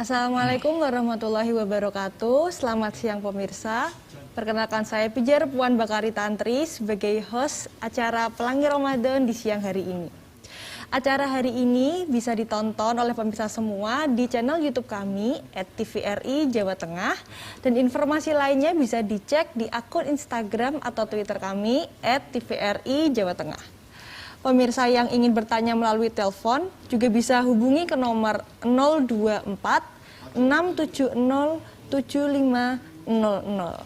Assalamualaikum warahmatullahi wabarakatuh. Selamat siang pemirsa. Perkenalkan saya Pijar Puan Bakari Tantri sebagai host acara Pelangi Ramadan di siang hari ini. Acara hari ini bisa ditonton oleh pemirsa semua di channel YouTube kami @tvri Jawa Tengah, dan informasi lainnya bisa dicek di akun Instagram atau Twitter kami @tvri Jawa Tengah. Pemirsa yang ingin bertanya melalui telepon juga bisa hubungi ke nomor 024 670 7500.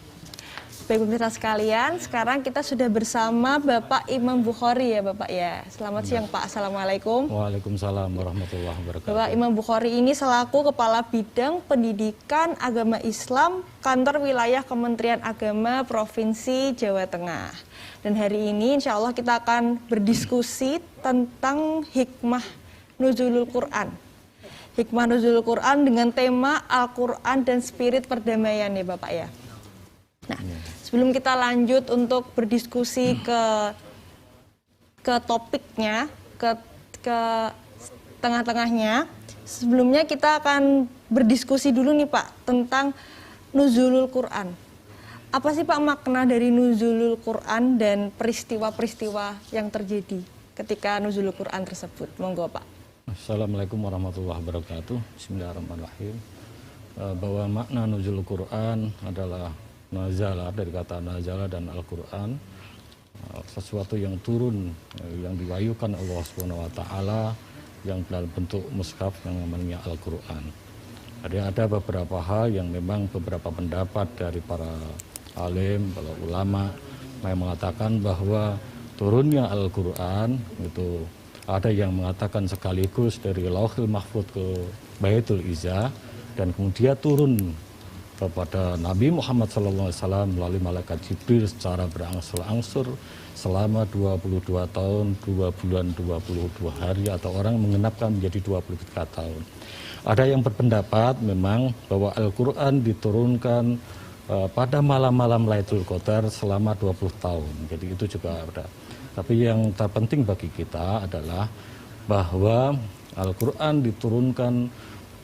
Baik pemirsa sekalian, sekarang kita sudah bersama Bapak Imam Bukhari ya Bapak ya. Selamat siang Pak, Assalamualaikum. Waalaikumsalam warahmatullahi wabarakatuh. Bapak Imam Bukhari ini selaku Kepala Bidang Pendidikan Agama Islam Kantor Wilayah Kementerian Agama Provinsi Jawa Tengah. Dan hari ini insya Allah kita akan berdiskusi tentang hikmah nuzulul Quran. Hikmah nuzulul Quran dengan tema Al-Quran dan Spirit Perdamaian ya Bapak ya. Nah, sebelum kita lanjut untuk berdiskusi ke topiknya, ke tengah-tengahnya, sebelumnya kita akan berdiskusi dulu nih Pak tentang nuzulul Quran. Apa sih Pak makna dari nuzulul Quran dan peristiwa-peristiwa yang terjadi ketika nuzulul Quran tersebut? Monggo Pak. Assalamualaikum warahmatullahi wabarakatuh. Bismillahirrahmanirrahim. Bahwa makna nuzulul Quran adalah nazala, dari kata nazala dan Al-Quran, sesuatu yang turun, yang diwahyukan Allah Subhanahu wa taala yang dalam bentuk mushaf yang namanya Al-Quran. Ada beberapa hal yang memang beberapa pendapat dari para alim, para ulama yang mengatakan bahwa turunnya Al-Quran itu ada yang mengatakan sekaligus dari Lauhul Mahfuz ke Baitul Izzah, dan kemudian turun kepada Nabi Muhammad SAW melalui malaikat Jibril secara berangsur-angsur selama 22 tahun, 2 bulan, 22 hari, atau orang mengenapkan menjadi 23 tahun. Ada yang berpendapat memang bahwa Al-Quran diturunkan pada malam-malam Lailatul Qadar selama 20 tahun. Jadi itu juga ada. Tapi yang terpenting bagi kita adalah bahwa Al-Quran diturunkan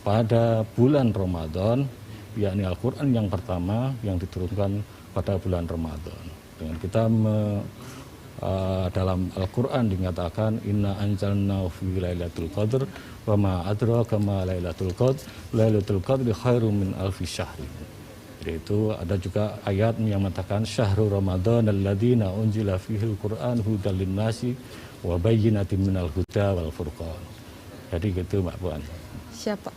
pada bulan Ramadan, yakni Al-Quran yang pertama yang diturunkan pada bulan Ramadan. Dengan kita dalam Al-Quran dinyatakan inna anzalnahu fi lailatul qadr wa ma adraka ma lailatul qadr lailatul qadri khairum min alfi syahri. Jadi itu ada juga ayat yang mengatakan syahrul Ramadan alladzina unzila fihil Qur'an hudal linnasi wa bayyinatin minal huda wal furqan. Jadi gitu Mbak Puan. Siapa?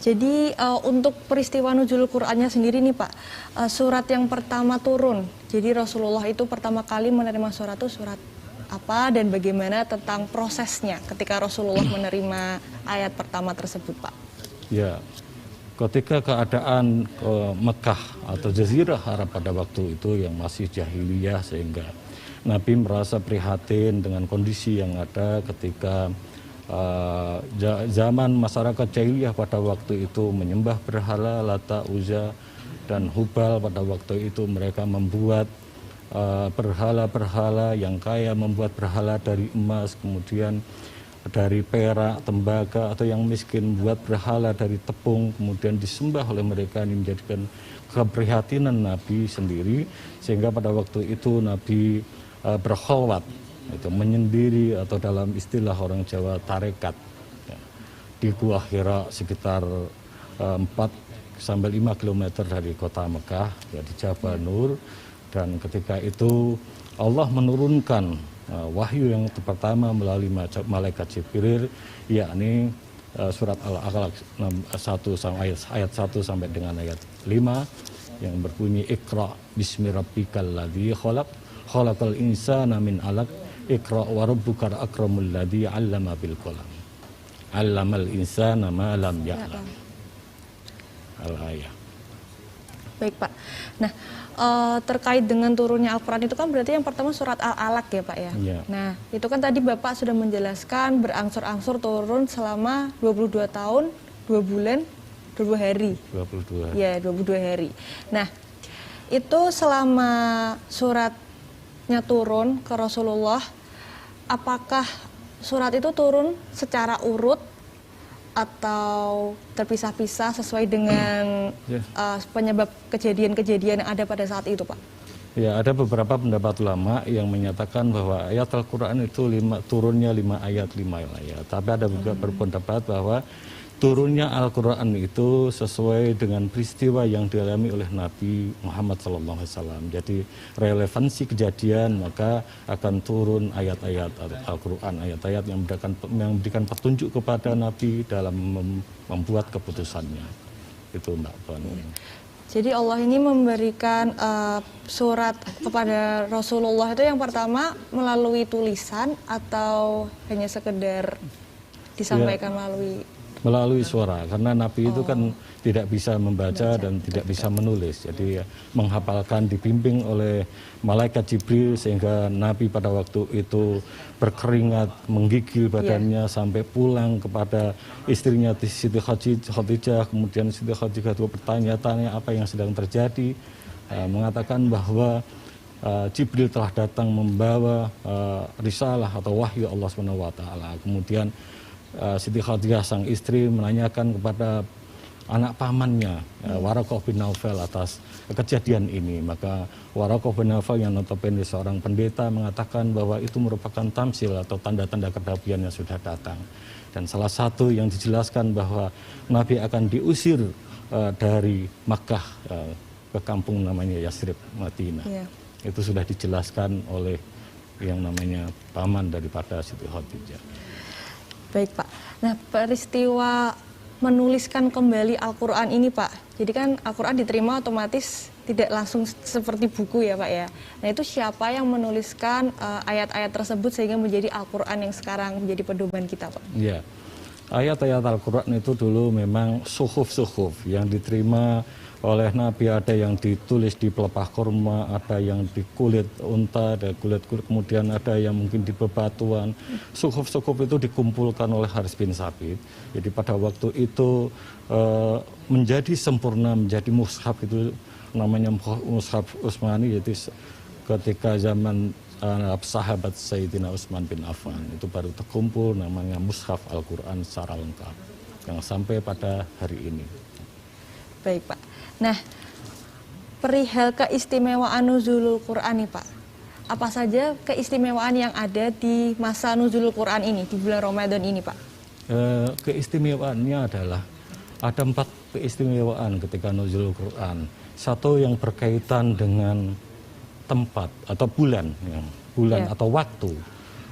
Jadi untuk peristiwa nuzulul Qur'annya sendiri nih Pak, surat yang pertama turun. Jadi Rasulullah itu pertama kali menerima surat itu surat apa dan bagaimana tentang prosesnya ketika Rasulullah menerima ayat pertama tersebut Pak? Ya, ketika keadaan Mekah atau Jazirah Arab pada waktu itu yang masih jahiliyah, sehingga Nabi merasa prihatin dengan kondisi yang ada ketika zaman masyarakat jahiliyah pada waktu itu menyembah berhala Lata, Uzza, dan Hubal. Pada waktu itu mereka membuat berhala-berhala yang kaya, membuat berhala dari emas, kemudian dari perak, tembaga, atau yang miskin buat berhala dari tepung, kemudian disembah oleh mereka. Ini menjadikan keprihatinan Nabi sendiri, sehingga pada waktu itu Nabi berkhalwat, itu menyendiri, atau dalam istilah orang Jawa tarekat, ya, di Gua Hira sekitar 4-5 km dari kota Mekah, ya, di Jabal Nur. Dan ketika itu Allah menurunkan wahyu yang pertama melalui malaikat Jibril, yakni surat Al-Alaq ayat 1 sampai dengan ayat 5 yang berbunyi Iqra bismi rabbikal ladzi khalaq khalaqal insana min 'alaq Iqra wa rabbukal akramul ladzi 'allama bil qalam 'allamal insana ma lam ya'lam. Al-ayah. Baik Pak. Nah, terkait dengan turunnya Al-Quran itu kan berarti yang pertama surat Al-Alaq ya Pak ya? Ya. Nah, itu kan tadi Bapak sudah menjelaskan berangsur-angsur turun selama 22 tahun, 2 bulan, 22 hari. 22. Ya, 22 hari. Nah, itu selama suratnya turun ke Rasulullah, apakah surat itu turun secara urut atau terpisah-pisah sesuai dengan penyebab kejadian-kejadian yang ada pada saat itu, Pak? Ya, ada beberapa pendapat ulama yang menyatakan bahwa ayat Al-Quran itu turunnya 5 ayat, 5 ayat. Tapi ada juga berpendapat bahwa turunnya Al-Quran itu sesuai dengan peristiwa yang dialami oleh Nabi Muhammad SAW. Jadi relevansi kejadian maka akan turun ayat-ayat Al-Quran, ayat-ayat yang memberikan petunjuk kepada Nabi dalam membuat keputusannya. Itu Mbak Puan. Jadi Allah ini memberikan surat kepada Rasulullah itu yang pertama melalui tulisan atau hanya sekedar disampaikan melalui suara, karena Nabi itu kan tidak bisa membaca dan tidak bisa menulis. Jadi menghafalkan dibimbing oleh malaikat Jibril sehingga Nabi pada waktu itu berkeringat, menggigil badannya sampai pulang kepada istrinya Siti Khadijah. Kemudian Siti Khadijah itu bertanya-tanya apa yang sedang terjadi, mengatakan bahwa Jibril telah datang membawa risalah atau wahyu Allah SWT. Kemudian Siti Khadijah sang istri menanyakan kepada anak pamannya Waraqah bin Naufal atas kejadian ini. Maka Waraqah bin Naufal yang notabene seorang pendeta mengatakan bahwa itu merupakan tamsil atau tanda-tanda kenabian yang sudah datang. Dan salah satu yang dijelaskan bahwa Nabi akan diusir dari Makkah ke kampung namanya Yasrib, Madinah. Itu sudah dijelaskan oleh yang namanya paman daripada Siti Khadijah. Baik, Pak. Nah, peristiwa menuliskan kembali Al-Quran ini, Pak. Jadi kan Al-Quran diterima otomatis tidak langsung seperti buku ya, Pak ya. Nah, itu siapa yang menuliskan ayat-ayat tersebut sehingga menjadi Al-Quran yang sekarang menjadi pedoman kita, Pak? Iya. Ayat-ayat Al-Quran itu dulu memang suhuf-suhuf yang diterima oleh Nabi, ada yang ditulis di pelepah kurma, ada yang di kulit unta, ada kulit-kulit, kemudian ada yang mungkin di bebatuan. Suhuf-suhuf itu dikumpulkan oleh Haris bin Sabit. Jadi pada waktu itu menjadi sempurna, menjadi mushaf itu namanya mushaf Utsmani, yaitu ketika zaman sahabat Sayyidina Utsman bin Affan itu baru terkumpul namanya mushaf Al-Quran secara lengkap yang sampai pada hari ini. Baik, Pak. Nah, perihal keistimewaan nuzulul Quran nih, Pak. Apa saja keistimewaan yang ada di masa nuzulul Quran ini, di bulan Ramadan ini, Pak? Keistimewaannya adalah ada 4 keistimewaan ketika nuzulul Quran. Satu yang berkaitan dengan tempat atau bulan atau waktu.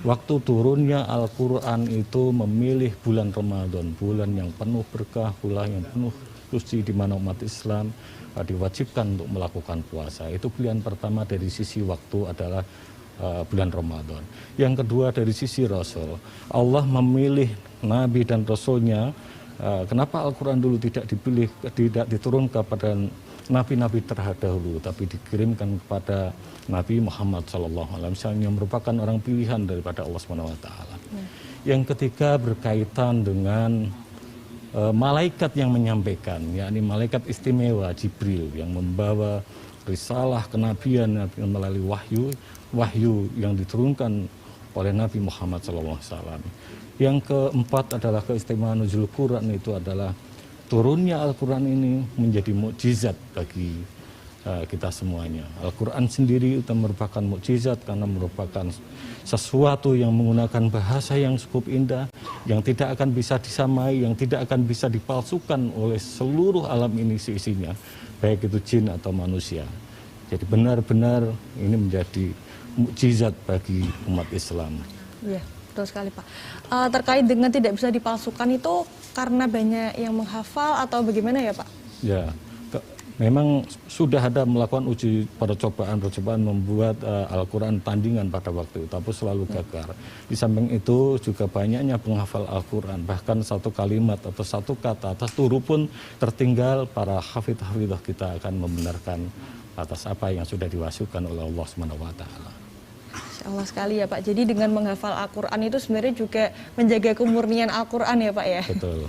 Waktu turunnya Al-Quran itu memilih bulan Ramadan, bulan yang penuh berkah, bulan yang penuh suci di mana umat Islam diwajibkan untuk melakukan puasa. Itu pilihan pertama dari sisi waktu adalah bulan Ramadan. Yang kedua dari sisi Rasul, Allah memilih Nabi dan Rasulnya. Kenapa Al-Quran dulu tidak diturunkan kepada nabi-nabi terdahulu, tapi dikirimkan kepada Nabi Muhammad SAW yang merupakan orang pilihan daripada Allah SWT. Yang ketiga berkaitan dengan malaikat yang menyampaikan, yakni malaikat istimewa Jibril yang membawa risalah kenabian melalui wahyu yang diturunkan oleh Nabi Muhammad SAW. Yang keempat adalah keistimewaan nuzul Quran, itu adalah turunnya Al-Quran ini menjadi mukjizat bagi kita semuanya. Al-Quran sendiri itu merupakan mukjizat karena merupakan sesuatu yang menggunakan bahasa yang cukup indah, yang tidak akan bisa disamai, yang tidak akan bisa dipalsukan oleh seluruh alam ini seisinya, baik itu jin atau manusia. Jadi benar-benar ini menjadi mukjizat bagi umat Islam. Iya, betul sekali, Pak. Terkait dengan tidak bisa dipalsukan itu karena banyak yang menghafal atau bagaimana ya, Pak? Ya, memang sudah ada melakukan uji percobaan membuat Al-Quran tandingan pada waktu itu, tapi selalu gagal. Di samping itu juga banyaknya penghafal Al-Quran, bahkan satu kalimat atau satu kata atas huruf pun tertinggal. Para hafidh-hafidhah kita akan membenarkan atas apa yang sudah diwahyukan oleh Allah SWT. Masya Allah sekali ya, Pak. Jadi dengan menghafal Al-Quran itu sebenarnya juga menjaga kemurnian Al-Quran ya, Pak ya? Betul.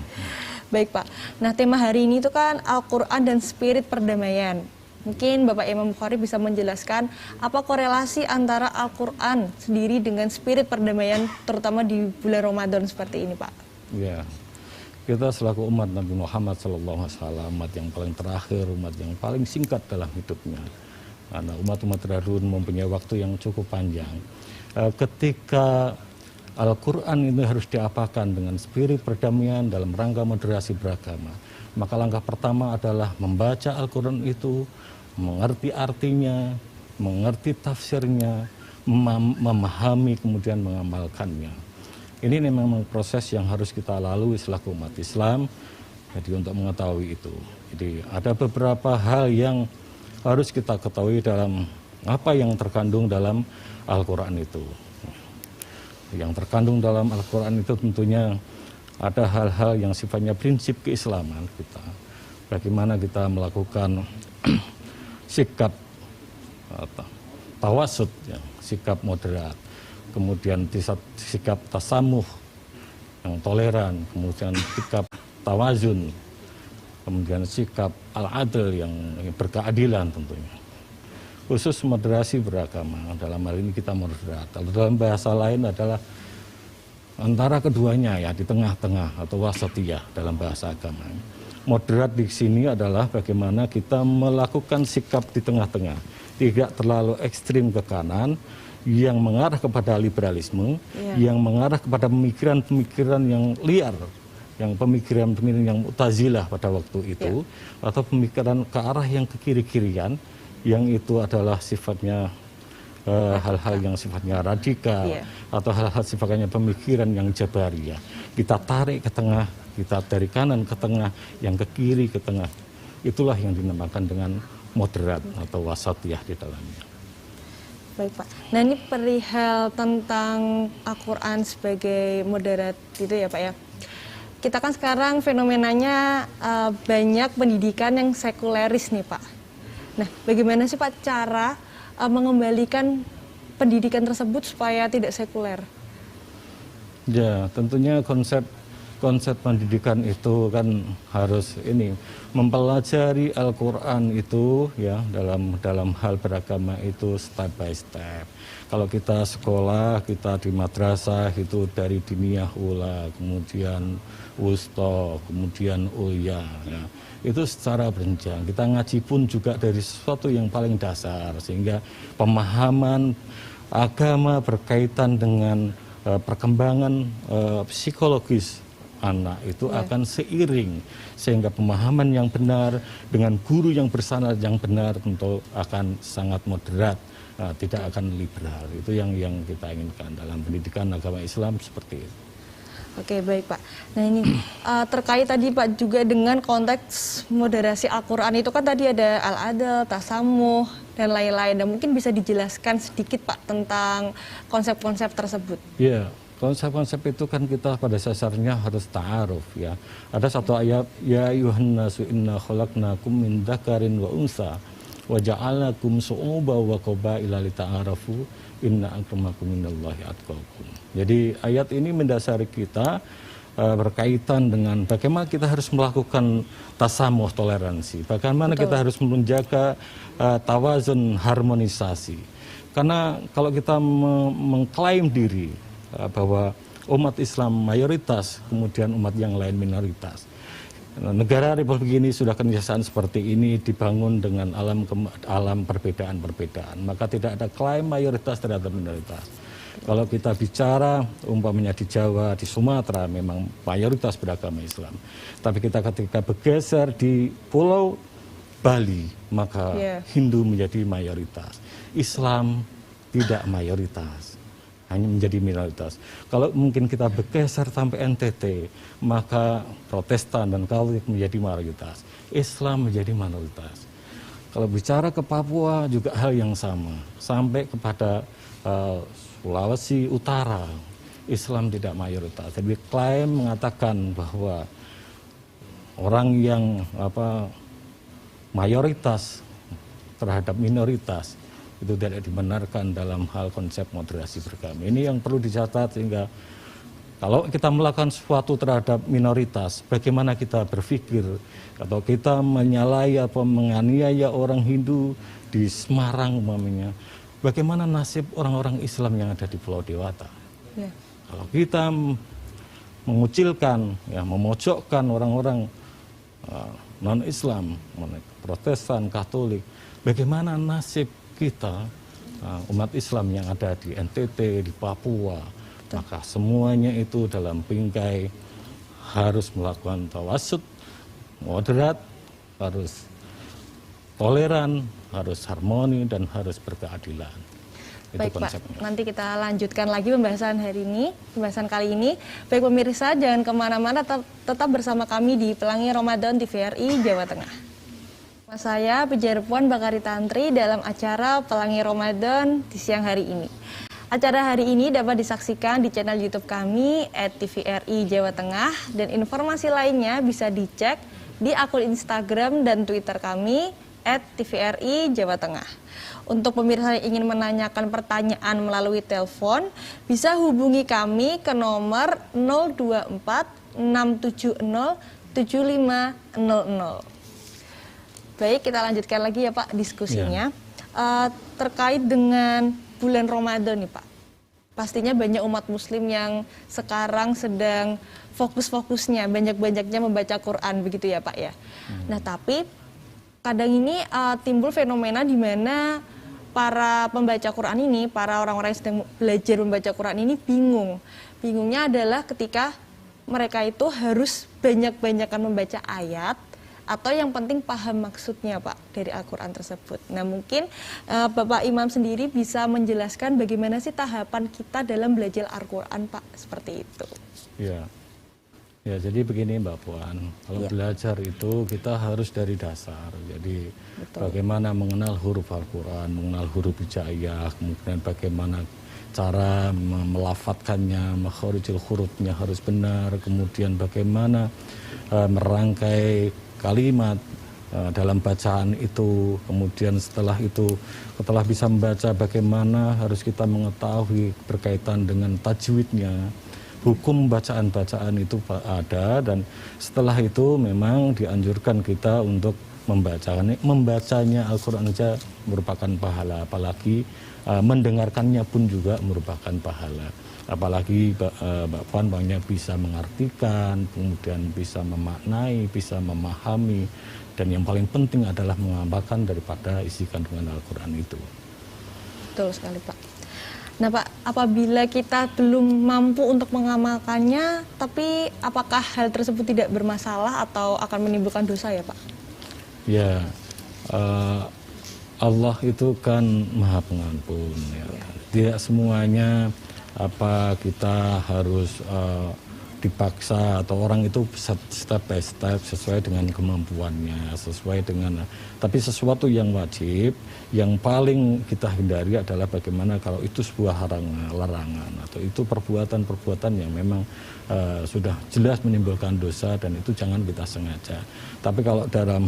Baik, Pak. Nah, tema hari ini itu kan Al-Quran dan spirit perdamaian. Mungkin Bapak Imam Bukhari bisa menjelaskan apa korelasi antara Al-Quran sendiri dengan spirit perdamaian terutama di bulan Ramadan seperti ini, Pak? Ya, kita selaku umat Nabi Muhammad SAW, umat yang paling terakhir, umat yang paling singkat dalam hidupnya. Karena umat-umat terdahulu mempunyai waktu yang cukup panjang. Ketika Al-Quran ini harus diapakan dengan spirit perdamaian dalam rangka moderasi beragama. Maka langkah pertama adalah membaca Al-Quran itu, mengerti artinya, mengerti tafsirnya, memahami kemudian mengamalkannya. Ini memang proses yang harus kita lalui selaku umat Islam, jadi untuk mengetahui itu. Jadi ada beberapa hal yang harus kita ketahui dalam apa yang terkandung dalam Al-Quran itu. Yang terkandung dalam Al-Quran itu tentunya ada hal-hal yang sifatnya prinsip keislaman kita. Bagaimana kita melakukan sikap tawasud, ya, sikap moderat. Kemudian sikap tasamuh yang toleran. Kemudian sikap tawazun. Kemudian sikap al-adl yang berkeadilan tentunya. Khusus moderasi beragama, dalam hal ini kita moderat. Kalau dalam bahasa lain adalah antara keduanya, ya, di tengah-tengah atau wasatiyah dalam bahasa agama. Moderat di sini adalah bagaimana kita melakukan sikap di tengah-tengah, tidak terlalu ekstrim ke kanan, yang mengarah kepada liberalisme, yang mengarah kepada pemikiran-pemikiran yang liar, yang pemikiran-pemikiran yang mutazilah pada waktu itu, atau pemikiran ke arah yang ke kiri-kirian, yang itu adalah sifatnya hal-hal yang sifatnya radikal, atau hal-hal sifatnya pemikiran yang jabariyah. Kita tarik ke tengah, kita dari kanan ke tengah, yang ke kiri ke tengah. Itulah yang dinamakan dengan moderat atau wasatiyah di dalamnya. Baik Pak. Nah ini perihal tentang Al-Quran sebagai moderat itu ya Pak ya. Kita kan sekarang fenomenanya banyak pendidikan yang sekuleris nih Pak. Nah bagaimana sih Pak cara mengembalikan pendidikan tersebut supaya tidak sekuler? Ya, tentunya konsep pendidikan itu kan harus mempelajari Al-Quran itu, ya, dalam hal beragama itu step by step. Kalau kita sekolah, kita di madrasah itu dari diniyah ula, kemudian wusta, kemudian ulya, ya. Itu secara berjenjang. Kita ngaji pun juga dari sesuatu yang paling dasar, sehingga pemahaman agama berkaitan dengan perkembangan psikologis anak itu akan seiring, sehingga pemahaman yang benar dengan guru yang bersanad yang benar tentu akan sangat moderat, tidak akan liberal. Itu yang kita inginkan dalam pendidikan agama Islam seperti itu. Oke, baik Pak. Nah ini terkait tadi Pak juga dengan konteks moderasi Al-Quran itu kan tadi ada al-adl, tasamuh, dan lain-lain. Dan mungkin bisa dijelaskan sedikit Pak tentang konsep-konsep tersebut. Iya, konsep-konsep itu kan kita pada dasarnya harus ta'aruf, ya. Ada satu ayat, ya ayuhan nasu inna khalaqnakum min dzakarin wa unsa wa ja'alakum syu'uban wa qabaila lita'arafu inna akramakum minallahi atqakum. Jadi ayat ini mendasari kita berkaitan dengan bagaimana kita harus melakukan tasamuh, toleransi, bagaimana kita harus menjaga tawazun, harmonisasi. Karena kalau kita mengklaim diri bahwa umat Islam mayoritas, kemudian umat yang lain minoritas, negara Republik ini sudah kebiasaan seperti ini dibangun dengan alam perbedaan-perbedaan, maka tidak ada klaim mayoritas terhadap minoritas. Kalau kita bicara umpamanya di Jawa, di Sumatera memang mayoritas beragama Islam. Tapi kita ketika bergeser di Pulau Bali, maka Hindu menjadi mayoritas. Islam tidak mayoritas, hanya menjadi minoritas. Kalau mungkin kita bergeser sampai NTT, maka Protestan dan Katolik menjadi mayoritas. Islam menjadi minoritas. Kalau bicara ke Papua juga hal yang sama. Sampai kepada Sulawesi Utara, Islam tidak mayoritas. Jadi klaim mengatakan bahwa orang yang mayoritas terhadap minoritas itu tidak dibenarkan dalam hal konsep moderasi beragama. Ini yang perlu dicatat, sehingga kalau kita melakukan sesuatu terhadap minoritas, bagaimana kita berpikir, atau kita menyalahi atau menganiaya orang Hindu di Semarang umpamanya, bagaimana nasib orang-orang Islam yang ada di Pulau Dewata? Kalau kita mengucilkan, ya, memojokkan orang-orang non-Islam, Protestan, Katolik. Bagaimana nasib kita umat Islam yang ada di NTT, di Papua? Maka semuanya itu dalam bingkai harus melakukan tawasud, moderat, harus toleran, harus harmoni, dan harus berkeadilan. Itu Baik konsepnya. Pak, nanti kita lanjutkan lagi pembahasan kali ini. Baik pemirsa, jangan kemana-mana, tetap bersama kami di Pelangi Ramadan TVRI Jawa Tengah. Saya Pejar Puan Bakari Tantri dalam acara Pelangi Ramadan di siang hari ini. Acara hari ini dapat disaksikan di channel YouTube kami @tvri Jawa Tengah, dan informasi lainnya bisa dicek di akun Instagram dan Twitter kami @tvri Jawa Tengah. Untuk pemirsa yang ingin menanyakan pertanyaan melalui telepon, bisa hubungi kami ke nomor 024 670 7500. Baik, kita lanjutkan lagi ya Pak diskusinya. Terkait dengan bulan Ramadan nih Pak. Pastinya banyak umat muslim yang sekarang sedang fokus-fokusnya, banyak-banyaknya membaca Quran, begitu ya Pak ya. Nah tapi kadang ini timbul fenomena di mana para pembaca Quran ini, para orang-orang yang sedang belajar membaca Quran ini bingung. Bingungnya adalah ketika mereka itu harus banyak-banyakan membaca ayat, atau yang penting paham maksudnya Pak dari Al-Quran tersebut. Nah mungkin Bapak Imam sendiri bisa menjelaskan bagaimana sih tahapan kita dalam belajar Al-Quran Pak, seperti itu. Ya, jadi begini Mbak Puan, kalau belajar itu kita harus dari dasar. Jadi bagaimana mengenal huruf Al-Quran, mengenal huruf hijaiyah, kemudian bagaimana cara melafatkannya, makharijul hurufnya harus benar, kemudian bagaimana merangkai kalimat dalam bacaan itu, kemudian setelah itu, setelah bisa membaca, bagaimana harus kita mengetahui berkaitan dengan tajwidnya, hukum bacaan-bacaan itu ada, dan setelah itu memang dianjurkan kita untuk membacanya Al-Quran saja merupakan pahala, apalagi mendengarkannya pun juga merupakan pahala. Apalagi Mbak Puan banyak bisa mengartikan, kemudian bisa memaknai, bisa memahami, dan yang paling penting adalah mengamalkan daripada isi kandungan Al-Quran itu. Betul sekali Pak. Nah Pak, apabila kita belum mampu untuk mengamalkannya, tapi apakah hal tersebut tidak bermasalah atau akan menimbulkan dosa ya Pak? Ya, Allah itu kan Maha Pengampun. Ya. Tidak semuanya kita harus dipaksa, atau orang itu step by step sesuai dengan kemampuannya, sesuai dengan, tapi sesuatu yang wajib, yang paling kita hindari adalah bagaimana kalau itu sebuah larangan, atau itu perbuatan-perbuatan yang memang sudah jelas menimbulkan dosa, dan itu jangan kita sengaja. Tapi kalau dalam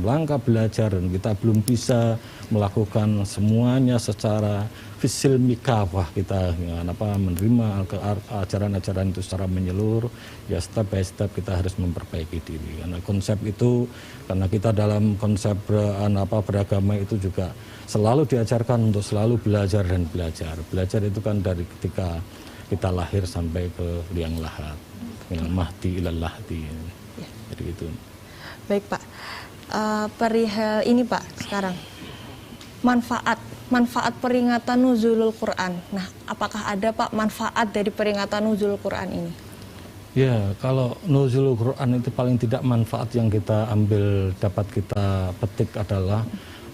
rangka belajar dan kita belum bisa melakukan semuanya secara fisil mikawah, kita menerima ajaran-ajaran itu secara menyeluruh, ya step by step kita harus memperbaiki diri. Karena konsep itu, karena kita dalam konsep beragama itu juga selalu diajarkan untuk selalu belajar dan belajar. Belajar itu kan dari ketika kita lahir sampai ke liang lahat, minal mahdi ilal lahdi. Ya. Jadi itu. Baik Pak, perihal ini Pak sekarang, manfaat peringatan nuzulul Quran. Nah, apakah ada Pak manfaat dari peringatan nuzulul Quran ini? Ya, kalau nuzulul Quran itu paling tidak manfaat yang kita ambil, dapat kita petik adalah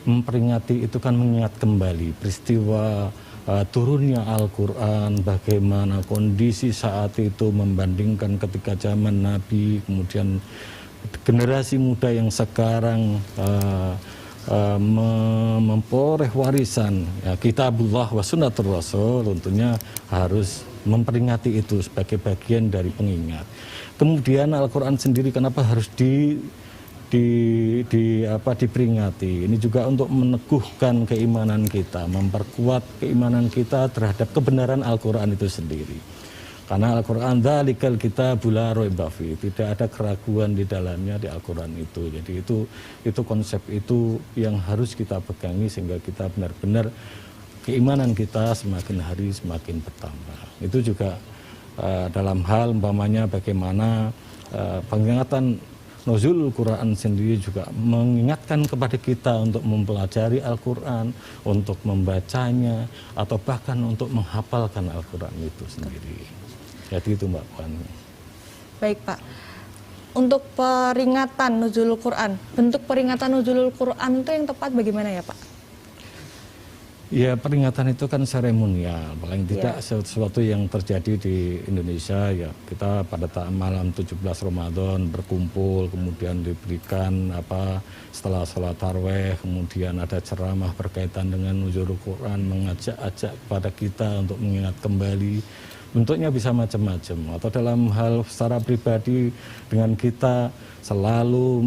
memperingati itu kan mengingat kembali peristiwa turunnya Al-Quran, bagaimana kondisi saat itu membandingkan ketika zaman Nabi, kemudian generasi muda yang sekarang memperoleh warisan ya, kitabullah wa sunnatur rasul, tentunya harus memperingati itu sebagai bagian dari pengingat. Kemudian Al-Quran sendiri kenapa harus diperingati? Ini juga untuk meneguhkan keimanan kita, memperkuat keimanan kita terhadap kebenaran Al-Quran itu sendiri. Karena Al-Quran dzalikal kitabul la raiba fi, tidak ada keraguan di dalamnya di Al-Quran itu. Jadi itu konsep itu yang harus kita pegangi sehingga kita benar-benar keimanan kita semakin hari semakin bertambah. Itu juga dalam hal umpamanya bagaimana peringatan Nuzulul Quran sendiri juga mengingatkan kepada kita untuk mempelajari Al-Quran, untuk membacanya, atau bahkan untuk menghafalkan Al-Quran itu sendiri. Jadi itu Mbak Puan. Baik Pak, untuk peringatan Nuzulul Quran, bentuk peringatan Nuzulul Quran itu yang tepat bagaimana ya Pak? Ya, peringatan itu kan seremonial, paling tidak sesuatu yang terjadi di Indonesia ya. Kita pada malam 17 Ramadan berkumpul, kemudian diberikan setelah sholat tarawih, kemudian ada ceramah berkaitan dengan nuzulul Quran, mengajak-ajak kepada kita untuk mengingat kembali. Bentuknya bisa macam-macam, atau dalam hal secara pribadi dengan kita selalu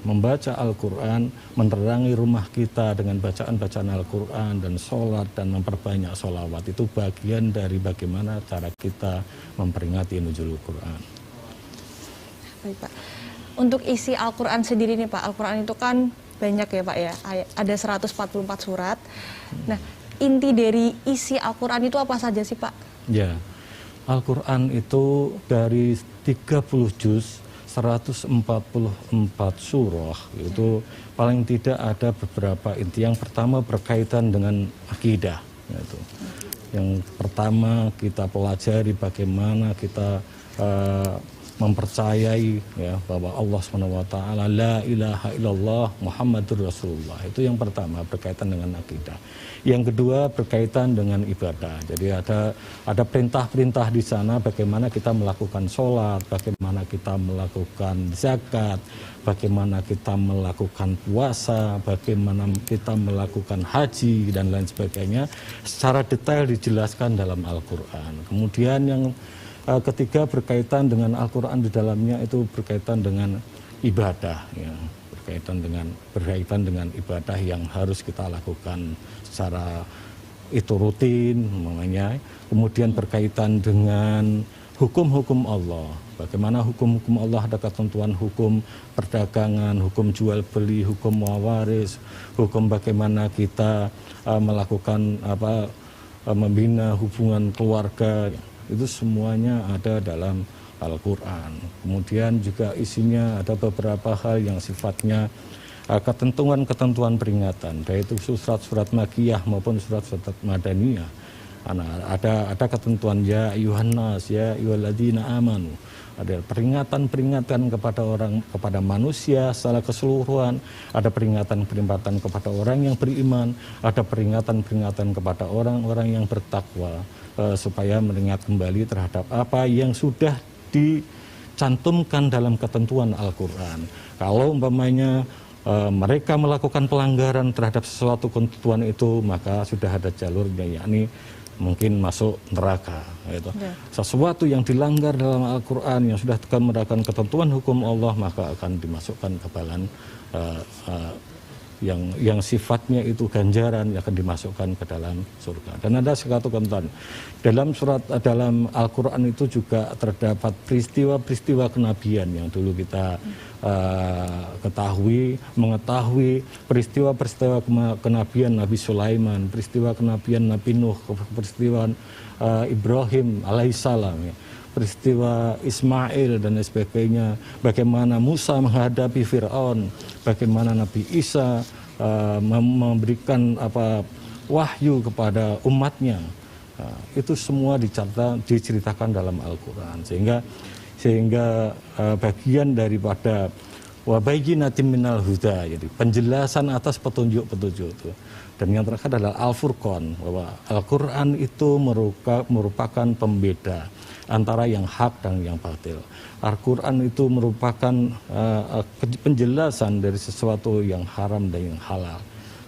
membaca Al-Quran, menerangi rumah kita dengan bacaan-bacaan Al-Quran dan sholat dan memperbanyak sholawat. Itu bagian dari bagaimana cara kita memperingati nuzulul Quran. Baik Pak, untuk isi Al-Quran sendiri nih Pak, Al-Quran itu kan banyak ya Pak ya, ada 144 surat. Nah, inti dari isi Al-Quran itu apa saja sih Pak? Ya, Al-Quran itu dari 30 juz, 144 surah, itu paling tidak ada beberapa inti. Yang pertama berkaitan dengan akidah. Yaitu. Yang pertama kita pelajari bagaimana kita mempercayai ya bahwa Allah SWT la ilaha illallah Muhammadur Rasulullah. Itu yang pertama berkaitan dengan akidah. Yang kedua berkaitan dengan ibadah. Jadi ada perintah-perintah di sana bagaimana kita melakukan sholat, bagaimana kita melakukan zakat, bagaimana kita melakukan puasa, bagaimana kita melakukan haji dan lain sebagainya. Secara detail dijelaskan dalam Al-Quran. Kemudian yang ketiga berkaitan dengan Al-Quran di dalamnya itu berkaitan dengan ibadah, ya. berkaitan dengan ibadah yang harus kita lakukan secara itu rutin, namanya. Kemudian berkaitan dengan hukum-hukum Allah, bagaimana hukum-hukum Allah, ada ketentuan hukum perdagangan, hukum jual beli, hukum wawaris, hukum bagaimana kita melakukan membina hubungan keluarga. Itu semuanya ada dalam Al-Quran. Kemudian juga isinya ada beberapa hal yang sifatnya ketentuan-ketentuan peringatan, yaitu surat-surat Makkiyah maupun surat-surat Madaniyah. Ada ketentuan ya ayyuhan nas, ya ayyuhalladzina amanu. Ada peringatan-peringatan kepada manusia secara keseluruhan, ada peringatan-peringatan kepada orang yang beriman, ada peringatan-peringatan kepada orang-orang yang bertakwa, supaya mengingat kembali terhadap apa yang sudah dicantumkan dalam ketentuan Al-Quran. Kalau umpamanya mereka melakukan pelanggaran terhadap sesuatu ketentuan itu, maka sudah ada jalurnya, yakni mungkin masuk neraka. Gitu. Ya. Sesuatu yang dilanggar dalam Al-Quran yang sudah menerapkan ketentuan hukum Allah, maka akan dimasukkan ke balan yang sifatnya itu ganjaran, yang akan dimasukkan ke dalam surga. Dan ada satu ketentuan dalam Al-Quran itu juga terdapat peristiwa-peristiwa kenabian yang dulu kita mengetahui peristiwa-peristiwa kenabian Nabi Sulaiman, peristiwa kenabian Nabi Nuh, peristiwa Ibrahim alaihissalam, ya, peristiwa Ismail dan sebagainya, bagaimana Musa menghadapi Fir'aun, bagaimana Nabi Isa memberikan wahyu kepada umatnya. Itu semua diceritakan dalam Al-Quran, sehingga bagian daripada wabayyinatin minal huda, jadi penjelasan atas petunjuk-petunjuk itu. Dan yang terakhir adalah Al-Furqan, bahwa Al-Quran itu merupakan pembeda antara yang hak dan yang batil. Al-Quran itu merupakan penjelasan dari sesuatu yang haram dan yang halal.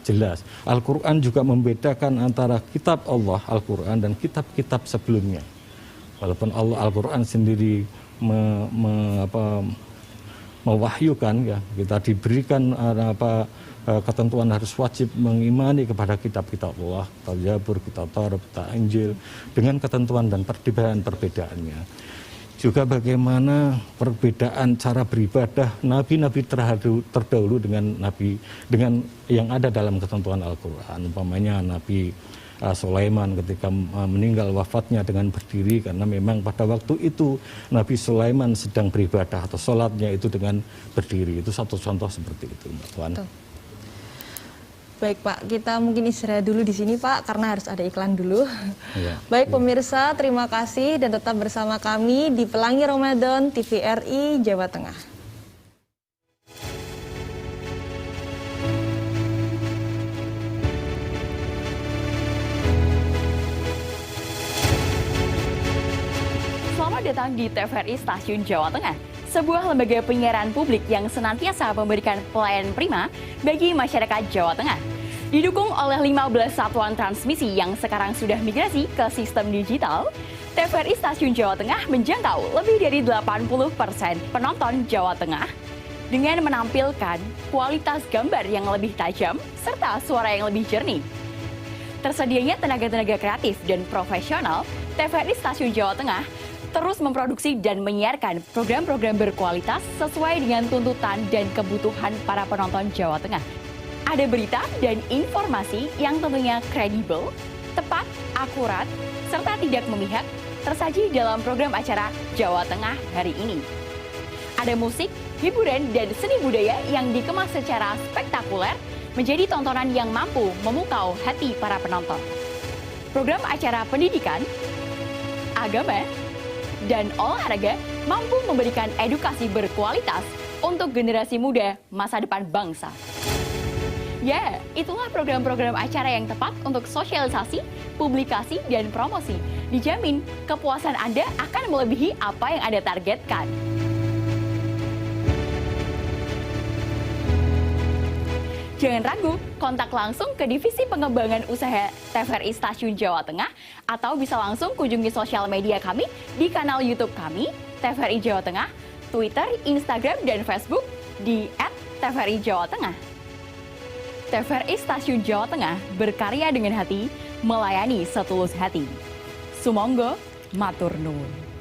Jelas. Al-Quran juga membedakan antara kitab Allah, Al-Quran, dan kitab-kitab sebelumnya. Walaupun Al-Quran sendiri mewahyukan, ya, kita diberikan ketentuan harus wajib mengimani kepada kitab-kitab Allah, kitab Zabur, kitab Taurat, kitab Injil, dengan ketentuan dan perbedaan-perbedaannya. Juga bagaimana perbedaan cara beribadah nabi-nabi terdahulu dengan yang ada dalam ketentuan Al-Quran. Umpamanya Nabi Sulaiman ketika meninggal wafatnya dengan berdiri, karena memang pada waktu itu Nabi Sulaiman sedang beribadah atau sholatnya itu dengan berdiri. Itu satu contoh seperti itu, Mbak Puan. Baik Pak, kita mungkin istirahat dulu di sini Pak, karena harus ada iklan dulu. Ya. Baik pemirsa, terima kasih dan tetap bersama kami di Pelangi Ramadan TVRI Jawa Tengah. Selamat datang di TVRI Stasiun Jawa Tengah, sebuah lembaga penyiaran publik yang senantiasa memberikan pelayanan prima bagi masyarakat Jawa Tengah. Didukung oleh 15 satuan transmisi yang sekarang sudah migrasi ke sistem digital, TVRI Stasiun Jawa Tengah menjangkau lebih dari 80% penonton Jawa Tengah dengan menampilkan kualitas gambar yang lebih tajam serta suara yang lebih jernih. Tersedianya tenaga-tenaga kreatif dan profesional, TVRI Stasiun Jawa Tengah terus memproduksi dan menyiarkan program-program berkualitas sesuai dengan tuntutan dan kebutuhan para penonton Jawa Tengah. Ada berita dan informasi yang tentunya kredibel, tepat, akurat, serta tidak memihak tersaji dalam program acara Jawa Tengah hari ini. Ada musik, hiburan, dan seni budaya yang dikemas secara spektakuler menjadi tontonan yang mampu memukau hati para penonton. Program acara pendidikan, agama, dan olahraga mampu memberikan edukasi berkualitas untuk generasi muda masa depan bangsa. Ya, itulah program-program acara yang tepat untuk sosialisasi, publikasi, dan promosi. Dijamin kepuasan Anda akan melebihi apa yang Anda targetkan. Jangan ragu, kontak langsung ke Divisi Pengembangan Usaha TVRI Stasiun Jawa Tengah atau bisa langsung kunjungi sosial media kami di kanal YouTube kami, TVRI Jawa Tengah, Twitter, Instagram, dan Facebook di @TVRI Jawa Tengah. TVRI Stasiun Jawa Tengah berkarya dengan hati, melayani setulus hati. Sumangga, matur nuwun.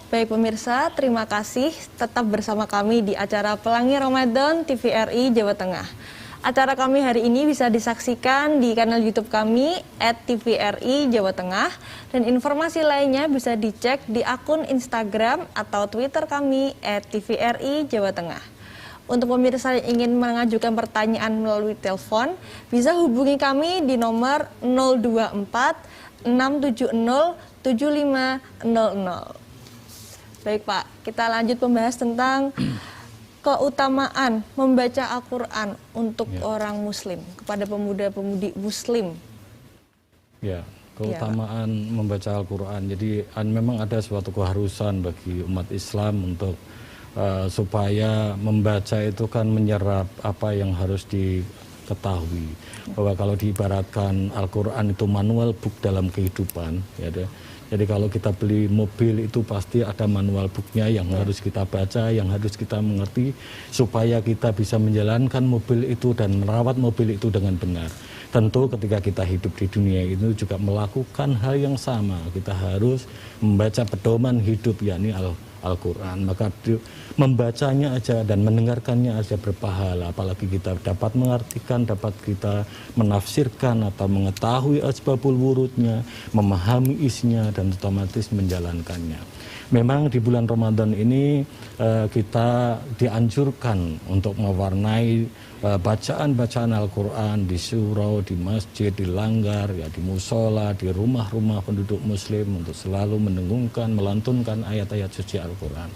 Baik pemirsa, terima kasih tetap bersama kami di acara Pelangi Ramadan TVRI Jawa Tengah. Acara kami hari ini bisa disaksikan di kanal YouTube kami @TVRI Jawa Tengah, dan informasi lainnya bisa dicek di akun Instagram atau Twitter kami @TVRI Jawa Tengah. Untuk pemirsa yang ingin mengajukan pertanyaan melalui telepon, bisa hubungi kami di nomor 024 670 7500. Baik Pak, kita lanjut membahas tentang keutamaan membaca Al-Quran untuk orang Muslim, kepada pemuda-pemudi Muslim. Ya, keutamaan membaca Al-Quran. Jadi memang ada suatu keharusan bagi umat Islam untuk supaya membaca itu kan menyerap apa yang harus diketahui. Bahwa kalau diibaratkan Al-Quran itu manual book dalam kehidupan, ya deh. Jadi kalau kita beli mobil itu pasti ada manual booknya yang harus kita baca, yang harus kita mengerti supaya kita bisa menjalankan mobil itu dan merawat mobil itu dengan benar. Tentu ketika kita hidup di dunia ini juga melakukan hal yang sama. Kita harus membaca pedoman hidup, yakni Al-Quran. Maka membacanya aja dan mendengarkannya aja berpahala. Apalagi kita dapat mengartikan, dapat kita menafsirkan atau mengetahui asbabul wurudnya, memahami isinya, dan otomatis menjalankannya. Memang di bulan Ramadan ini kita dianjurkan untuk mewarnai bacaan-bacaan Al-Quran di surau, di masjid, di langgar, ya di musola, di rumah-rumah penduduk Muslim untuk selalu mendengungkan, melantunkan ayat-ayat suci Al-Quran.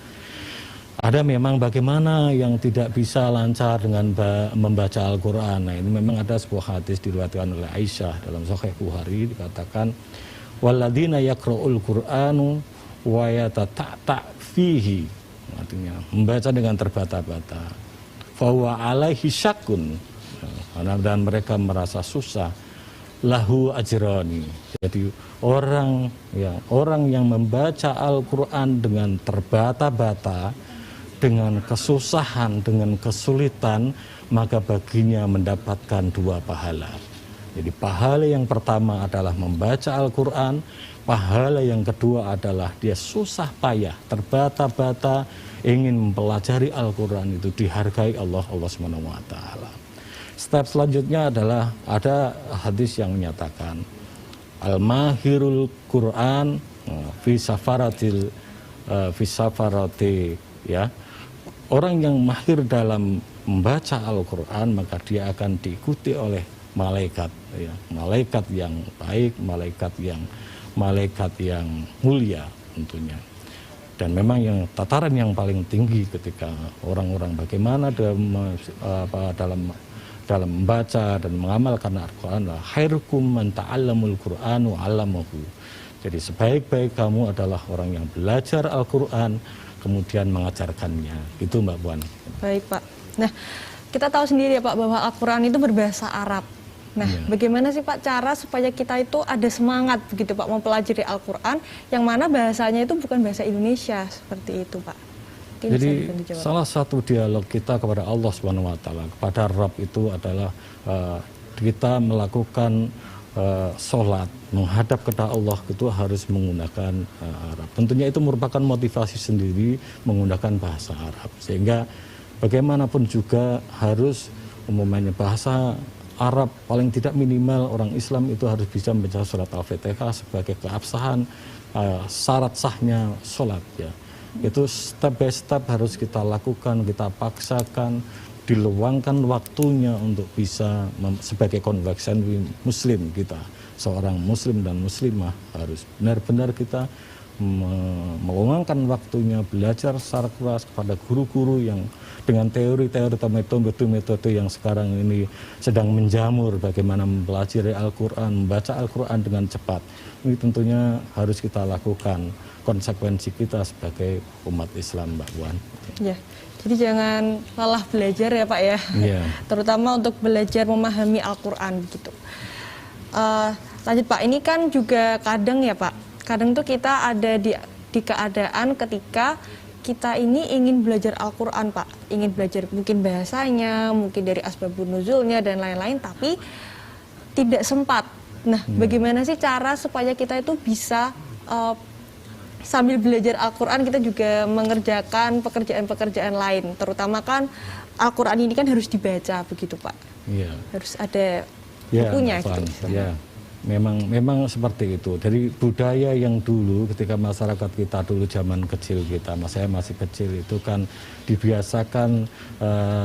Ada memang bagaimana yang tidak bisa lancar dengan membaca Al-Quran. Nah, ini memang ada sebuah hadis diriwayatkan oleh Aisyah dalam Sahih Bukhari, dikatakan walladzina yaqra'ul Qur'anu wa yatata'ta fihi, artinya membaca dengan terbata-bata, fahuwa alaihi syakun, dan mereka merasa susah, lahu ajrani. Jadi orang yang membaca Al-Quran dengan terbata-bata dengan kesusahan, dengan kesulitan, maka baginya mendapatkan 2 pahala. Jadi pahala yang pertama adalah membaca Al-Quran, pahala yang kedua adalah dia susah payah, terbata-bata ingin mempelajari Al-Quran, itu dihargai Allah SWT. Step selanjutnya adalah ada hadis yang menyatakan Al-Mahirul Quran fi safarati, ya. Orang yang mahir dalam membaca Al-Quran maka dia akan diikuti oleh malaikat, ya. Malaikat yang baik, malaikat yang mulia tentunya. Dan memang yang tataran yang paling tinggi ketika orang-orang bagaimana dalam membaca dan mengamalkan Al-Quran adalah khairukum man ta'allamul Qur'an wa 'allamahu. Jadi sebaik-baik kamu adalah orang yang belajar Al-Quran kemudian mengajarkannya. Itu Mbak Puan. Baik Pak. Nah, kita tahu sendiri ya Pak bahwa Al-Quran itu berbahasa Arab. Nah, bagaimana sih Pak cara supaya kita itu ada semangat begitu Pak mempelajari Al-Quran yang mana bahasanya itu bukan bahasa Indonesia seperti itu Pak? Mungkin jadi salah satu dialog kita kepada Allah SWT, kepada Rabb itu adalah kita melakukan sholat, menghadap kepada Allah itu harus menggunakan Arab. Tentunya itu merupakan motivasi sendiri menggunakan bahasa Arab. Sehingga bagaimanapun juga harus umumnya bahasa Arab paling tidak minimal orang Islam itu harus bisa membaca surat Al-Fatihah sebagai keabsahan syarat sahnya sholat, ya. Itu step by step harus kita lakukan, kita paksakan, diluangkan waktunya untuk bisa sebagai conversation muslim kita, seorang muslim dan muslimah harus benar-benar kita meluangkan waktunya belajar secara keras kepada guru-guru yang dengan teori-teori atau metode-metode yang sekarang ini sedang menjamur bagaimana mempelajari Al-Quran, membaca Al-Quran dengan cepat. Ini tentunya harus kita lakukan, konsekuensi kita sebagai umat Islam, Mbak Puan. Ya, jadi jangan lelah belajar ya Pak ya, terutama untuk belajar memahami Al-Quran gitu. Lanjut Pak, ini kan juga kadang ya Pak, kadang tuh kita ada di keadaan ketika kita ini ingin belajar Al-Quran Pak, ingin belajar mungkin bahasanya, mungkin dari asbabun nuzulnya dan lain-lain, tapi tidak sempat. Nah, bagaimana sih cara supaya kita itu bisa sambil belajar Al-Quran kita juga mengerjakan pekerjaan-pekerjaan lain, terutama kan Al-Quran ini kan harus dibaca begitu Pak, harus ada bukunya gitu. Memang seperti itu. Dari budaya yang dulu ketika masyarakat kita dulu zaman kecil kita, saya masih kecil itu kan dibiasakan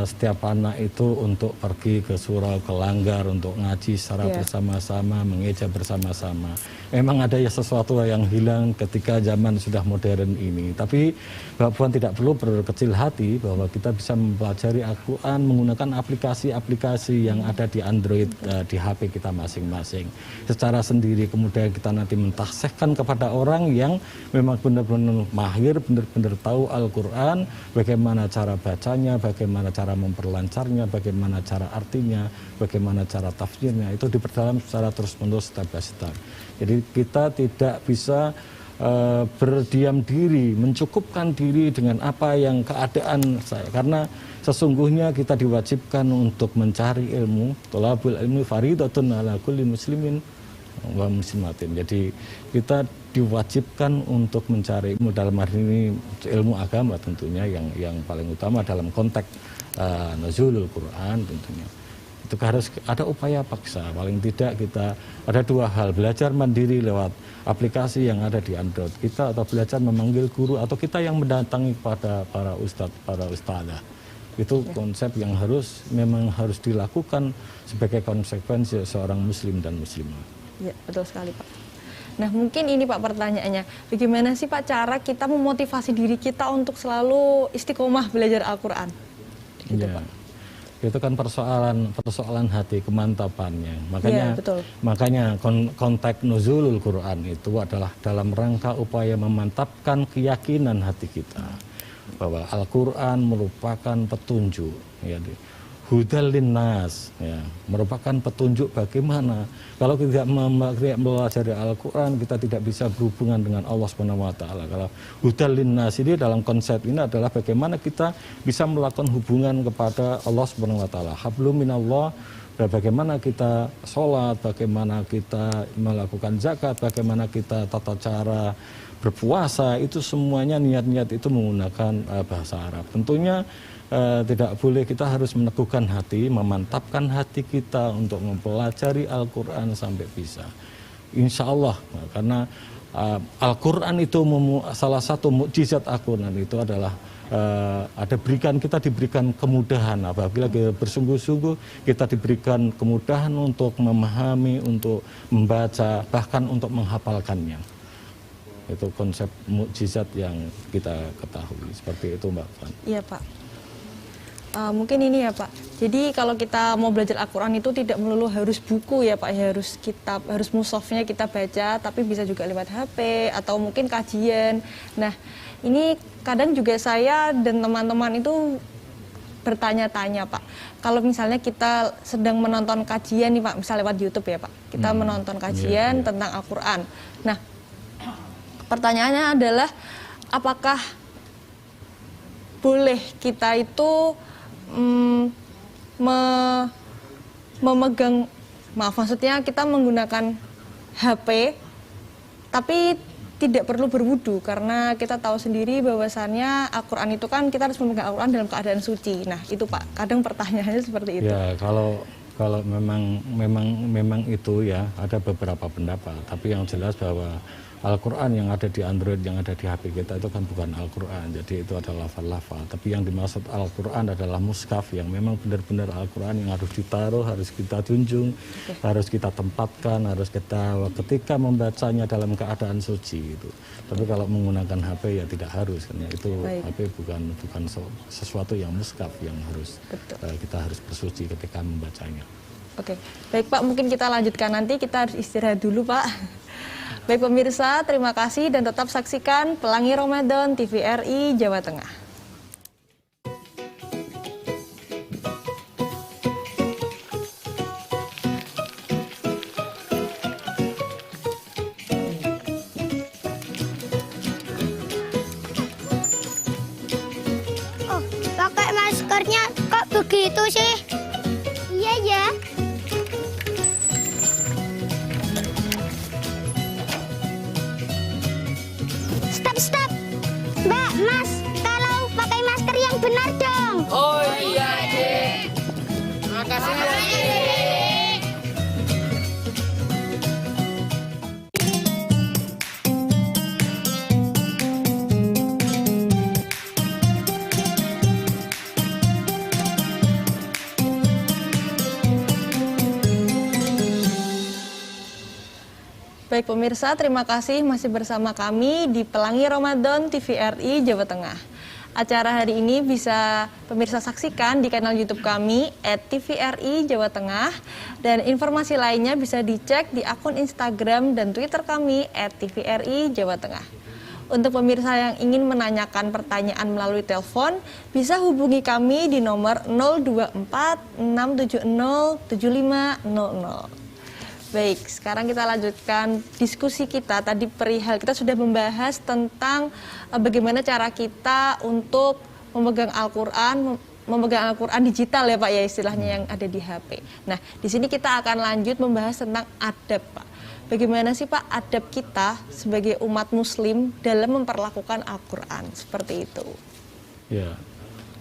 setiap anak itu untuk pergi ke surau, ke langgar untuk ngaji secara bersama-sama, mengeja bersama-sama. Memang ada ya sesuatu yang hilang ketika zaman sudah modern ini. Tapi Mbak Puan tidak perlu berkecil hati bahwa kita bisa mempelajari Al-Quran menggunakan aplikasi-aplikasi yang ada di Android, di HP kita masing-masing. Secara sendiri kemudian kita nanti mentafsirkan kepada orang yang memang benar-benar mahir, benar-benar tahu Al-Quran, bagaimana cara bacanya, bagaimana cara memperlancarnya, bagaimana cara artinya, bagaimana cara tafsirnya, itu diperdalam secara terus-menerus step by step. Jadi kita tidak bisa berdiam diri, mencukupkan diri dengan apa yang keadaan saya, karena sesungguhnya kita diwajibkan untuk mencari ilmu, thalabul ilmi faridatun ala kulli muslimin wa muslimatin. Jadi kita diwajibkan untuk mencari ilmu, dalam hari ini ilmu agama tentunya yang paling utama dalam konteks nuzulul Quran tentunya. Itu harus ada upaya paksa, paling tidak kita ada 2 hal, belajar mandiri lewat aplikasi yang ada di Android kita, atau belajar memanggil guru, atau kita yang mendatangi kepada para ustadzah. Itu konsep yang memang harus dilakukan sebagai konsekuensi seorang muslim dan muslimah. Ya, betul sekali Pak. Nah, mungkin ini Pak pertanyaannya, bagaimana sih Pak cara kita memotivasi diri kita untuk selalu istiqomah belajar Al-Quran? Gitu, Pak. Itu kan persoalan hati, kemantapannya. Makanya konteks nuzulul Quran itu adalah dalam rangka upaya memantapkan keyakinan hati kita bahwa Al-Quran merupakan petunjuk, ya, hudal linnas, ya, merupakan petunjuk bagaimana kalau kita tidak mempelajari Al-Quran, kita tidak bisa berhubungan dengan Allah Subhanahu wa taala. Kalau hudal linnas ini dalam konsep ini adalah bagaimana kita bisa melakukan hubungan kepada Allah Subhanahu wa taala. Hablum minallah, bagaimana kita sholat, bagaimana kita melakukan zakat, bagaimana kita tata cara berpuasa, itu semuanya niat-niat itu menggunakan bahasa Arab. Tentunya tidak boleh, kita harus meneguhkan hati, memantapkan hati kita untuk mempelajari Al-Quran sampai bisa. Insya Allah, karena Al-Quran itu salah satu mukjizat Al-Quran itu adalah kita diberikan kemudahan apabila kita bersungguh-sungguh, kita diberikan kemudahan untuk memahami, untuk membaca, bahkan untuk menghafalkannya. Itu konsep mukjizat yang kita ketahui, seperti itu Mbak Fan. Iya Pak. Mungkin ini ya Pak, jadi kalau kita mau belajar Al-Quran itu tidak melulu harus buku ya Pak, harus kitab, harus mushafnya kita baca, tapi bisa juga lewat HP atau mungkin kajian. Nah ini kadang juga saya dan teman-teman itu bertanya-tanya Pak, kalau misalnya kita sedang menonton kajian nih Pak, misalnya lewat YouTube ya Pak, kita menonton kajian tentang Al-Quran. Nah pertanyaannya adalah apakah boleh kita itu memegang, maksudnya kita menggunakan HP tapi tidak perlu berwudu, karena kita tahu sendiri bahwasannya Al-Quran itu kan kita harus memegang Al-Quran dalam keadaan suci. Nah itu Pak, kadang pertanyaannya seperti itu. Ya kalau memang itu ya ada beberapa pendapat, tapi yang jelas bahwa Al-Quran yang ada di Android, yang ada di HP kita itu kan bukan Al-Quran, jadi itu adalah lafal-lafal. Tapi yang dimaksud Al-Quran adalah mushaf, yang memang benar-benar Al-Quran yang harus ditaruh, harus kita junjung, harus kita tempatkan, harus kita ketika membacanya dalam keadaan suci itu. Tapi kalau menggunakan HP ya tidak harus, karena itu HP bukan sesuatu yang mushaf yang harus kita harus bersuci ketika membacanya. Oke, baik Pak, mungkin kita lanjutkan nanti, kita harus istirahat dulu Pak. Baik pemirsa, terima kasih dan tetap saksikan Pelangi Ramadan TVRI Jawa Tengah. Oh, pakai maskernya kok begitu sih? Iya ya. Stop. Mbak, Mas, kalau pakai masker yang benar dong. Oh iya, Dek. Makasih ya, Dek. Baik pemirsa, terima kasih masih bersama kami di Pelangi Ramadan TVRI Jawa Tengah. Acara hari ini bisa pemirsa saksikan di kanal YouTube kami @tvri Jawa Tengah, dan informasi lainnya bisa dicek di akun Instagram dan Twitter kami @tvri Jawa Tengah. Untuk pemirsa yang ingin menanyakan pertanyaan melalui telepon, bisa hubungi kami di nomor 024 670 7500. Baik, sekarang kita lanjutkan diskusi kita. Tadi perihal kita sudah membahas tentang bagaimana cara kita untuk memegang Al-Quran digital ya Pak ya, istilahnya yang ada di HP. Nah, di sini kita akan lanjut membahas tentang adab Pak. Bagaimana sih Pak adab kita sebagai umat muslim dalam memperlakukan Al-Quran, seperti itu? Ya,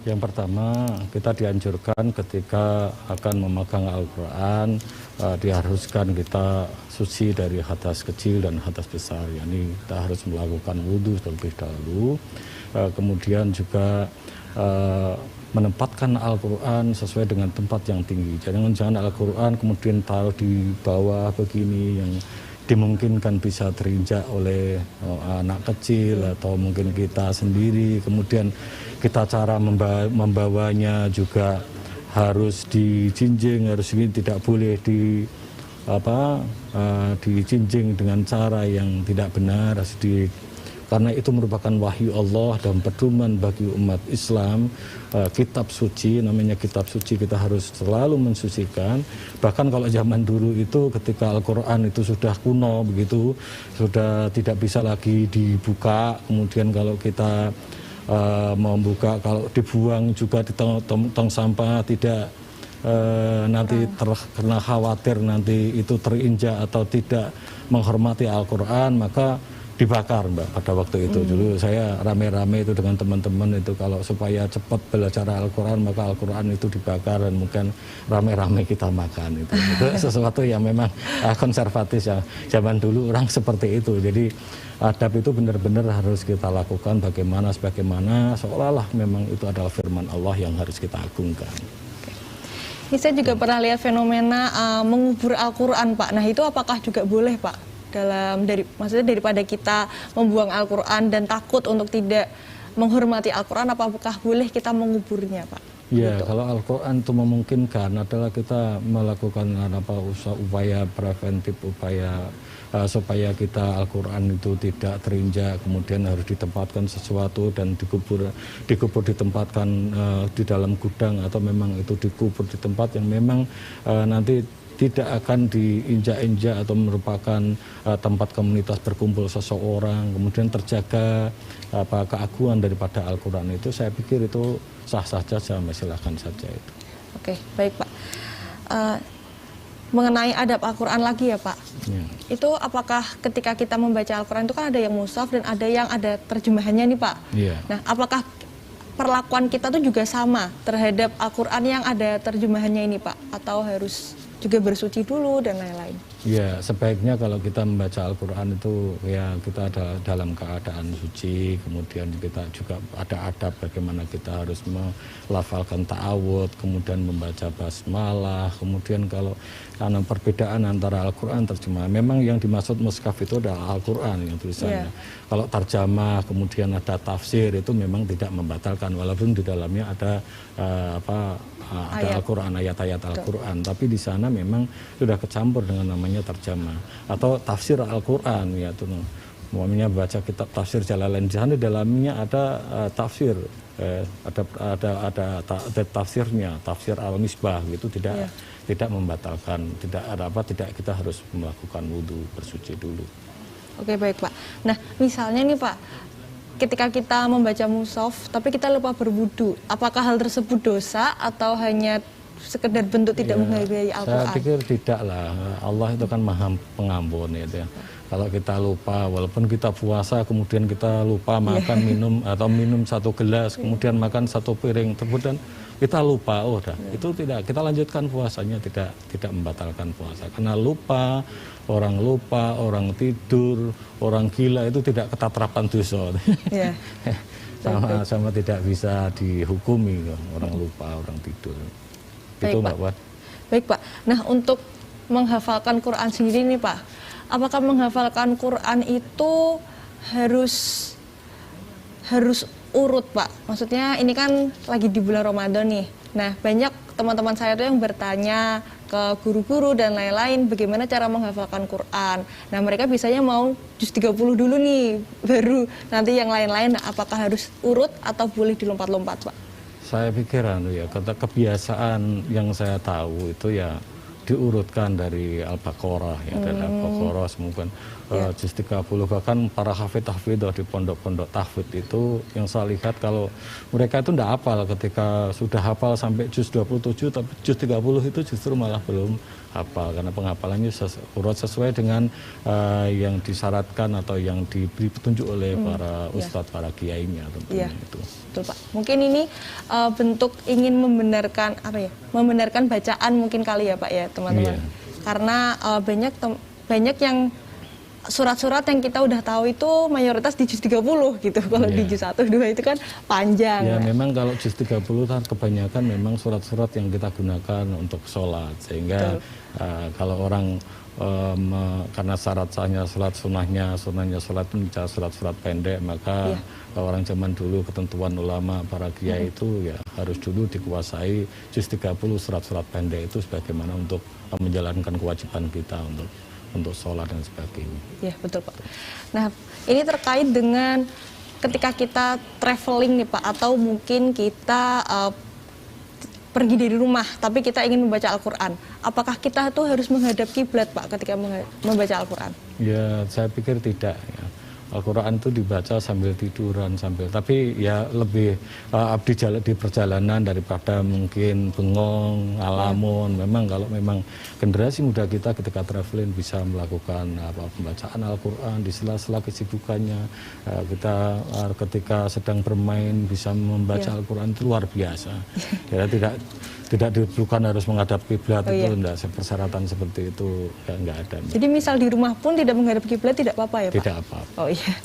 yang pertama kita dianjurkan ketika akan memegang Al-Quran, diharuskan kita suci dari hadas kecil dan hadas besar. Yani kita harus melakukan wudhu terlebih dahulu, kemudian juga menempatkan Al-Quran sesuai dengan tempat yang tinggi. Jangan Al-Quran kemudian taruh di bawah begini yang dimungkinkan bisa terinjak oleh anak kecil atau mungkin kita sendiri. Kemudian kita cara membawanya juga harus dijinjing, tidak boleh dijinjing dengan cara yang tidak benar, harus karena itu merupakan wahyu Allah dan pedoman bagi umat Islam. Kitab suci, namanya kitab suci, kita harus selalu mensucikan. Bahkan kalau zaman dulu itu ketika Al-Quran itu sudah kuno begitu, sudah tidak bisa lagi dibuka, kemudian kalau kita mau buka, kalau dibuang juga di tong sampah, tidak nanti terkena khawatir nanti itu terinjak atau tidak menghormati Al-Quran, maka dibakar, Mbak. Pada waktu itu dulu saya rame-rame itu dengan teman-teman itu, kalau supaya cepat belajar Al-Quran maka Al-Quran itu dibakar dan mungkin rame-rame kita makan itu. Itu sesuatu yang memang konservatif ya, zaman dulu orang seperti itu. Jadi adab itu benar-benar harus kita lakukan sebagaimana seolah-olah memang itu adalah firman Allah yang harus kita agungkan. Ini saya juga pernah lihat fenomena mengubur Al-Quran, Pak. Nah, itu apakah juga boleh, Pak? Maksudnya daripada kita membuang Al-Quran dan takut untuk tidak menghormati Al-Quran, apakah boleh kita menguburnya, Pak? Ya, gitu. kalau Al-Quran itu memungkinkan adalah kita melakukan upaya preventif, supaya kita Al-Quran itu tidak terinjak, kemudian harus ditempatkan sesuatu dan dikubur ditempatkan di dalam gudang, atau memang itu dikubur di tempat yang memang nanti tidak akan diinjak-injak atau merupakan tempat komunitas berkumpul seseorang, kemudian terjaga keagungan daripada Al-Quran itu, saya pikir itu sah-sah saja, silakan saja itu. Oke, baik Pak. Mengenai adab Al-Quran lagi ya Pak, itu apakah ketika kita membaca Al-Quran itu kan ada yang mushaf dan ada yang ada terjemahannya nih Pak. Nah, apakah perlakuan kita tuh juga sama terhadap Al-Quran yang ada terjemahannya ini Pak, atau harus juga bersuci dulu dan lain-lain? Ya, sebaiknya kalau kita membaca Al-Quran itu ya kita ada dalam keadaan suci, kemudian kita juga ada adab bagaimana kita harus melafalkan ta'awud, kemudian membaca basmalah, kemudian kalau karena perbedaan antara Al-Quran terjemah, memang yang dimaksud mushaf itu adalah Al-Quran yang tulisannya. Kalau terjemah kemudian ada tafsir itu memang tidak membatalkan, walaupun di dalamnya ada ada Al-Quran, ayat-ayat Al-Quran, tapi di sana memang sudah kecampur dengan namanya terjemah atau tafsir Al-Quran, yaitu namanya baca kitab tafsir Jalalain, di sana di dalamnya ada tafsir, ada tafsirnya, tafsir Al-Misbah gitu, tidak membatalkan, tidak kita harus melakukan wudhu, bersuci dulu. Oke, baik Pak. Nah, misalnya nih Pak, ketika kita membaca mushaf tapi kita lupa berwudu, apakah hal tersebut dosa atau hanya sekedar bentuk tidak menghargai Al-Quran? Saya pikir tidak lah. Allah itu kan Maha Pengampun ya. Kalau kita lupa, walaupun kita puasa kemudian kita lupa makan minum satu gelas, kemudian makan satu piring, kemudian kita lupa, itu tidak, kita lanjutkan puasanya, tidak membatalkan puasa. Karena lupa, orang tidur, orang gila itu tidak ketatarapan dosa. Sama tidak bisa dihukumi orang lupa, orang tidur. Baik, itu Pak. Mbak Wat. Baik Pak. Nah, untuk menghafalkan Quran sendiri nih Pak, apakah menghafalkan Quran itu harus urut Pak? Maksudnya ini kan lagi di bulan Ramadan nih. Nah, banyak teman-teman saya tuh yang bertanya ke guru-guru dan lain-lain bagaimana cara menghafalkan Quran. Nah, mereka biasanya mau juz 30 dulu nih, baru nanti yang lain-lain. Nah, apakah harus urut atau boleh dilompat-lompat Pak? Saya pikir kata kebiasaan yang saya tahu itu ya diurutkan dari Al-Baqarah dari Al-Baqarah mungkin juz 30, bahkan para hafidh-hafidhah di pondok-pondok tahfidz itu yang saya lihat kalau mereka itu tidak hafal, ketika sudah hafal sampai juz 27 tapi juz 30 itu justru malah belum hafal, karena penghafalannya urut sesuai dengan yang disyaratkan atau yang diberi petunjuk oleh para ustadz, para kiainya tentunya itu. Betul Pak. Mungkin ini bentuk ingin membenarkan membenarkan bacaan mungkin kali ya Pak ya teman-teman. Karena banyak yang surat-surat yang kita udah tahu itu mayoritas di juz 30 gitu. Kalau di juz 1, 2 itu kan panjang. Ya, memang kalau juz 30 kan kebanyakan memang surat-surat yang kita gunakan untuk sholat, sehingga kalau orang karena syarat-syaratnya sholat sunahnya sholat surat-surat pendek, maka orang zaman dulu ketentuan ulama para kiai itu ya harus dulu dikuasai juz 30 surat-surat pendek itu sebagaimana untuk menjalankan kewajiban kita untuk untuk sholat dan sebagainya. Ya, betul Pak. Nah, ini terkait dengan ketika kita traveling nih Pak, atau mungkin kita pergi dari rumah, tapi kita ingin membaca Al-Quran. Apakah kita tuh harus menghadap kiblat Pak ketika membaca Al-Quran? Ya, saya pikir tidak. Ya. Al-Quran itu dibaca sambil tiduran, tapi ya lebih abdi jalan di perjalanan daripada mungkin bengong, ngalamun. Memang kalau memang generasi muda kita ketika traveling bisa melakukan pembacaan Al-Quran di sela-sela kesibukannya. Kita ketika sedang bermain bisa membaca Al-Quran itu luar biasa. Ya, tidak diperlukan harus menghadap kiblat, itu enggak, persyaratan seperti itu enggak ada. Jadi misal di rumah pun tidak menghadap kiblat tidak apa-apa ya Pak? Tidak apa-apa. Oh iya.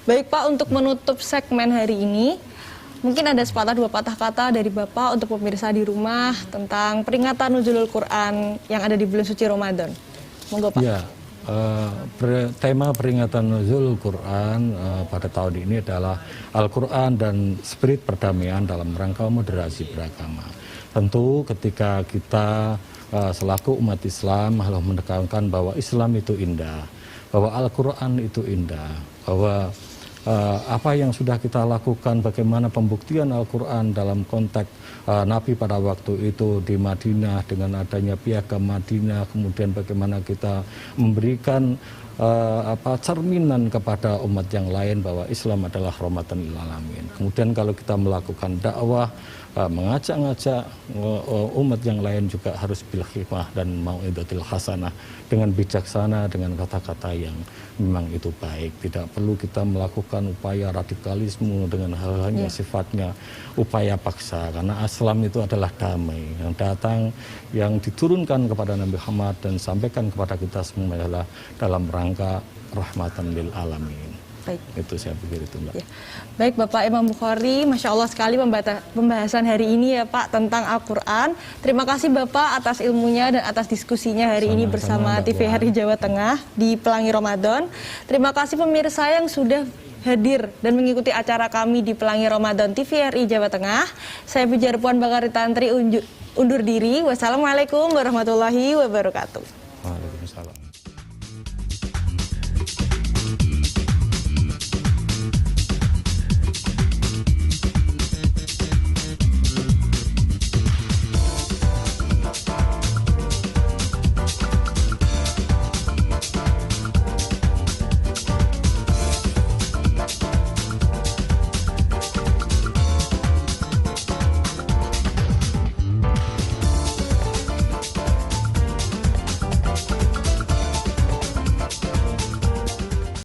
Baik Pak, untuk menutup segmen hari ini, mungkin ada sepatah dua patah kata dari Bapak untuk pemirsa di rumah tentang peringatan Nuzulul Quran yang ada di bulan suci Ramadan. Monggo Pak. Ya, tema peringatan Nuzulul Quran pada tahun ini adalah Al-Quran dan spirit perdamaian dalam rangka moderasi beragama. Tentu ketika kita selaku umat Islam harus menekankan bahwa Islam itu indah, bahwa Al-Quran itu indah, bahwa apa yang sudah kita lakukan, bagaimana pembuktian Al-Quran dalam konteks Nabi pada waktu itu di Madinah dengan adanya piagam Madinah, kemudian bagaimana kita memberikan cerminan kepada umat yang lain bahwa Islam adalah rahmatan lil alamin. Kemudian kalau kita melakukan dakwah, mengajak-ngajak umat yang lain juga harus bil hikmah dan mau'izatil hasanah, dengan bijaksana, dengan kata-kata yang memang itu baik. Tidak perlu kita melakukan upaya radikalisme dengan hal-hal yang sifatnya upaya paksa, karena Islam itu adalah damai yang datang, yang diturunkan kepada Nabi Muhammad dan sampaikan kepada kita semua adalah dalam rangka rahmatan lil alamin. Baik. Itu saya pikir itu Mbak. Ya. Baik Bapak Imam Bukhari, Masya Allah sekali pembahasan hari ini ya Pak tentang Al-Quran. Terima kasih Bapak atas ilmunya dan atas diskusinya hari ini bersama TVRI Jawa Tengah di Pelangi Ramadan. Terima kasih pemirsa yang sudah hadir dan mengikuti acara kami di Pelangi Ramadan TVRI Jawa Tengah. Saya Pujar Puan Bakari Tantri undur diri. Wassalamualaikum warahmatullahi wabarakatuh.